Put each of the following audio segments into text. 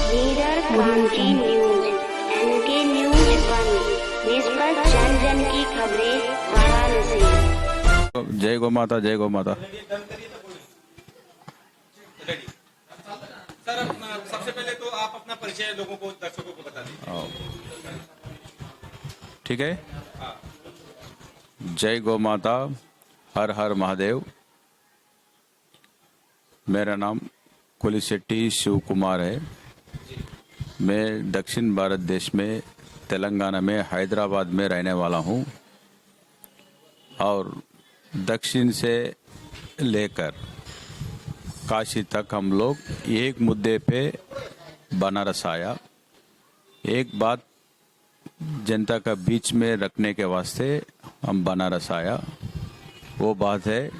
Leader क्रांति news, N K news 1, निष्पक्ष जन जन की खबरें, वाराणसी। जय गौ माता, जय गौ माता। सर, सबसे पहले तो आप अपना परिचय लोगों को, दर्शकों को बता दीजिए। ठीक है। जय गौ माता, हर हर महादेव। मेरा नाम कुलिशेट्टी शिव कुमार है। मैं दक्षिण भारत देश में तेलंगाना में हैदराबाद में रहने वाला हूँ और दक्षिण से लेकर काशी तक हम लोग एक मुद्दे पे बनारस आया। एक बात जनता का बीच में रखने के वास्ते हम बनारस आया, वो बात है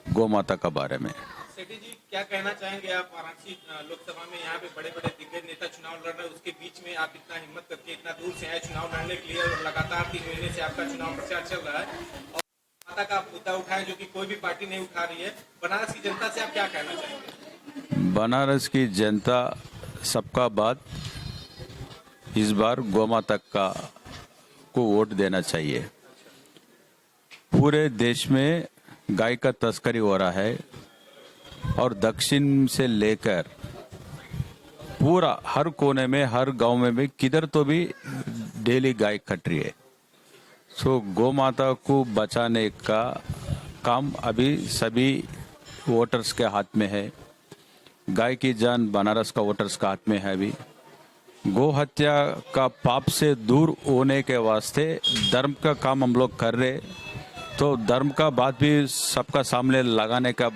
गौ माता का बारे में। सेठी जी, क्या कहना चाहेंगे आप? वाराणसी लोकसभा में यहाँ पे बड़े बड़े दिग्गज नेता चुनाव लड़ रहे हैं, उसके बीच में आप इतना हिम्मत करके इतना दूर से आए चुनाव लड़ने के लिए और लगातार 3 महीने से आपका चुनाव प्रचार चल रहा है और माता का आप मुद्दा उठाए जो कि कोई भी पार्टी नहीं उठा रही है। बनारस की जनता से आप क्या कहना चाहेंगे? बनारस की जनता सबका बात इस बार गौ माता का को वोट देना चाहिए। पूरे देश में गाय का तस्करी हो रहा है और दक्षिण से लेकर पूरा हर कोने में, हर गांव में भी किधर तो भी डेली गाय कट रही है। सो गौ माता को बचाने का काम अभी सभी वोटर्स के हाथ में है। गाय की जान बनारस का वोटर्स का हाथ में है। अभी गौ हत्या का पाप से दूर होने के वास्ते धर्म का काम हम लोग कर रहे, तो धर्म का बात भी सबका सामने लगाने का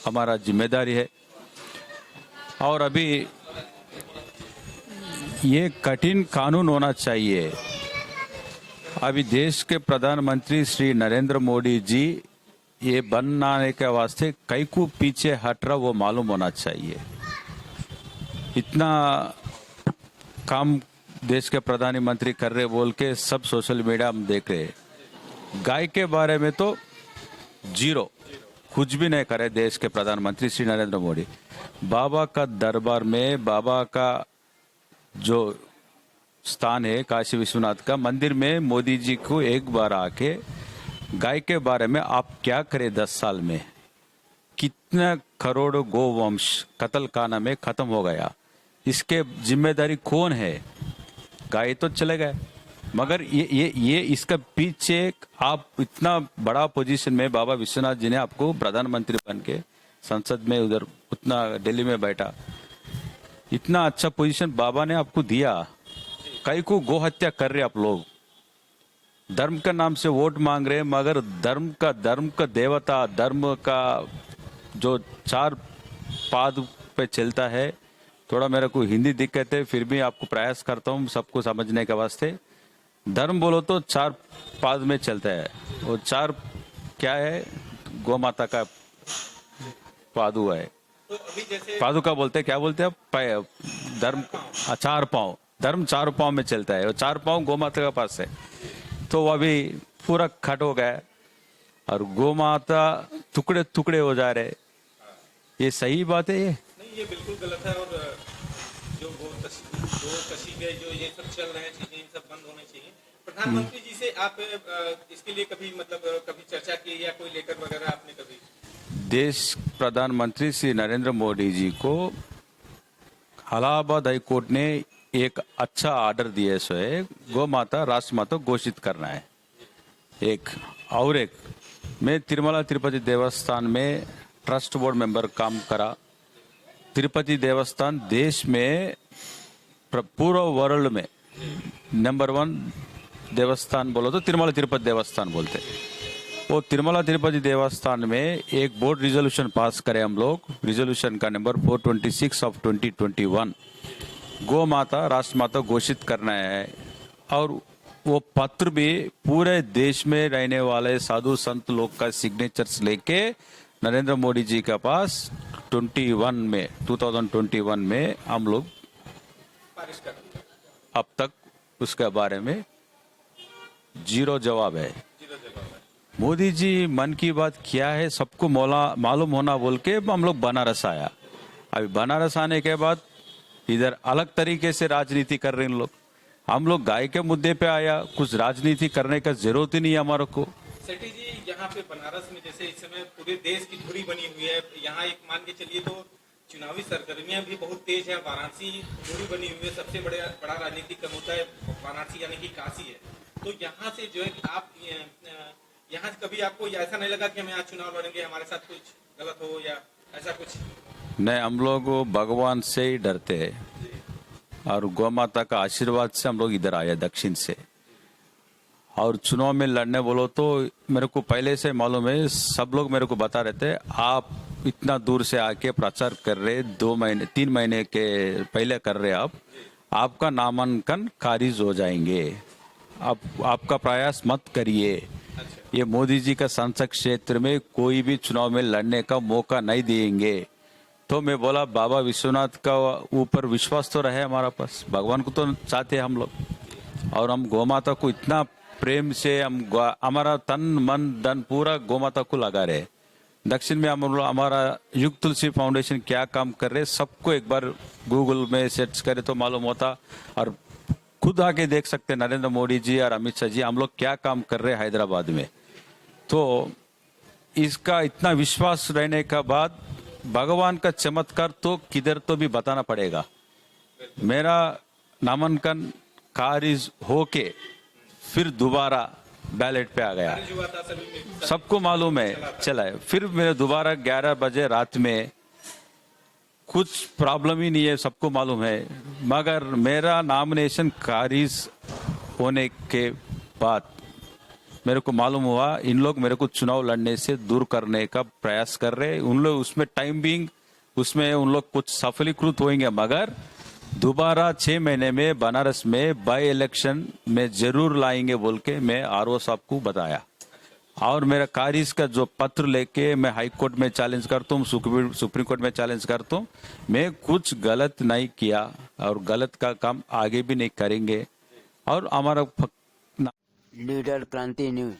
हमारा जिम्मेदारी है। और अभी ये कठिन कानून होना चाहिए। अभी देश के प्रधानमंत्री श्री नरेंद्र मोदी जी ये बनाने के वास्ते कई को पीछे हट रहा वो मालूम होना चाहिए। इतना काम देश के प्रधानमंत्री कर रहे बोल के सब सोशल मीडिया हम देख रहे। गाय के बारे में तो जीरो, कुछ भी नहीं करे देश के प्रधानमंत्री श्री नरेंद्र मोदी। बाबा का दरबार में, बाबा का जो स्थान है काशी विश्वनाथ का मंदिर में, मोदी जी को एक बार आके गाय के बारे में आप क्या करें 10 साल में, कितना करोड़ गोवंश कत्ल खाना में खत्म हो गया, इसके जिम्मेदारी कौन है? गाय तो चले गए, मगर ये इसका पीछे आप इतना बड़ा पोजीशन में बाबा विश्वनाथ जी ने आपको प्रधानमंत्री बन के संसद में उधर उतना दिल्ली में बैठा, इतना अच्छा पोजीशन बाबा ने आपको दिया। कई को गो हत्या कर रहे आप लोग, धर्म का नाम से वोट मांग रहे, मगर धर्म का देवता, धर्म का जो 4 पाद पे चलता है। थोड़ा मेरे को हिंदी दिक्कत है, फिर भी आपको प्रयास करता हूँ सबको समझने के वास्ते। धर्म बोलो तो 4 पाद में चलता है, वो 4 क्या है? गौ माता का पादु है। तो अभी जैसे पादु का बोलते हैं, क्या बोलते हैं आप? धर्म 4 पाँव, धर्म 4 पाँव में चलता है, वो 4 पाँव गौ माता के पास है। तो वो अभी पूरा खट हो गया और गौ माता टुकड़े टुकड़े हो जा रहे। ये सही बात है? ये नहीं, ये बिल्कुल गलत है। और जो गो कशीबे जो ये सब चल रहे हैं चीजें, इन सब बंद होने चाहिए। प्रधानमंत्री जी से आप इसके लिए कभी कभी चर्चा की या कोई लेकर वगैरह आपने कभी? देश प्रधानमंत्री श्री नरेंद्र मोदी जी को इलाहाबाद हाई कोर्ट ने एक अच्छा ऑर्डर दिया है, गौ माता राष्ट्र माता घोषित करना है। एक मैं तिरुमला तिरुपति देवस्थान में ट्रस्ट बोर्ड मेंबर काम करा। तिरुपति देवस्थान देश में पूरा वर्ल्ड में नंबर 1 देवस्थान बोलो तो तिरुमला तिरुपति देवस्थान बोलते। वो तिरुमला तिरुपति देवस्थान में एक बोर्ड रिजोल्यूशन पास करे हम लोग, रिजोल्यूशन का नंबर 426 ऑफ 2021, गौ माता राष्ट्र माता घोषित करना है। और वो पत्र भी पूरे देश में रहने वाले साधु संत लोग का सिग्नेचर्स लेके नरेंद्र मोदी जी के पास 2021 में हम लोग अब तक उसके बारे में जीरो जवाब है। मोदी जी मन की बात क्या है सबको मालूम होना बोल के हम लोग बनारस आया। अभी बनारस आने के बाद इधर अलग तरीके से राजनीति कर रहे हैं लोग। हम लोग गाय के मुद्दे पे आया, कुछ राजनीति करने का जरूरत ही नहीं है हमारे को। सेठी जी, यहाँ पे बनारस में जैसे इस समय पूरे देश की धुरी बनी हुई है, यहाँ एक मान के चलिए तो चुनावी सरगर्मियां भी बहुत तेज है। वाराणसी धुरी बनी हुई है, सबसे बड़ा राजनीतिक मुद्दा है वाराणसी यानी कि काशी है। तो यहाँ से जो है आप यहाँ कभी आपको ऐसा नहीं लगा कि हम यहाँ चुनाव लड़ेंगे, हमारे साथ कुछ गलत हो या ऐसा कुछ? नहीं, हम लोग भगवान से ही डरते हैं और गौ माता का आशीर्वाद से हम लोग इधर आए दक्षिण से। और चुनाव में लड़ने बोलो तो मेरे को पहले से मालूम है, सब लोग मेरे को बता रहे थे आप इतना दूर से आके प्रचार कर रहे, 3 महीने के पहले कर रहे, आपका नामांकन खारिज हो जाएंगे, आपका प्रयास मत करिए। ये मोदी जी का संसद क्षेत्र में कोई भी चुनाव में लड़ने का मौका नहीं देंगे। तो मैं बोला बाबा विश्वनाथ का ऊपर विश्वास तो रहे हमारा पास, भगवान को तो चाहते हैं हम लोग। और हम गौ माता को इतना प्रेम से हमारा तन मन धन पूरा गौ माता को लगा रहे। दक्षिण में हमारा युग तुलसी फाउंडेशन क्या काम कर रहे, सबको एक बार गूगल में सर्च करे तो मालूम होता। और खुद आके देख सकते नरेंद्र मोदी जी और अमित शाह जी हम लोग क्या काम कर रहे हैं हैदराबाद में। तो इसका इतना विश्वास रहने का बाद भगवान का चमत्कार तो किधर तो भी बताना पड़ेगा। मेरा नामांकन खारिज होके फिर दोबारा बैलेट पे आ गया, सबको मालूम है चला है। फिर मेरे दोबारा 11 बजे रात में कुछ प्रॉब्लम ही नहीं है, सबको मालूम है। मगर मेरा नॉमिनेशन खारिज होने के बाद मेरे को मालूम हुआ इन लोग मेरे को चुनाव लड़ने से दूर करने का प्रयास कर रहे हैं। उन लोग उसमें टाइम बिंग उसमें उन लोग कुछ सफलीकृत होंगे, मगर दोबारा 6 महीने में बनारस में बाई इलेक्शन में जरूर लाएंगे बोल के मैं आरओ साहब को बताया। और मेरा खारिज का जो पत्र लेके मैं हाई कोर्ट में चैलेंज करता हूँ, सुप्रीम कोर्ट में चैलेंज करता हूँ। मैं कुछ गलत नहीं किया और गलत का काम आगे भी नहीं करेंगे। और हमारा लीडर क्रांति न्यूज।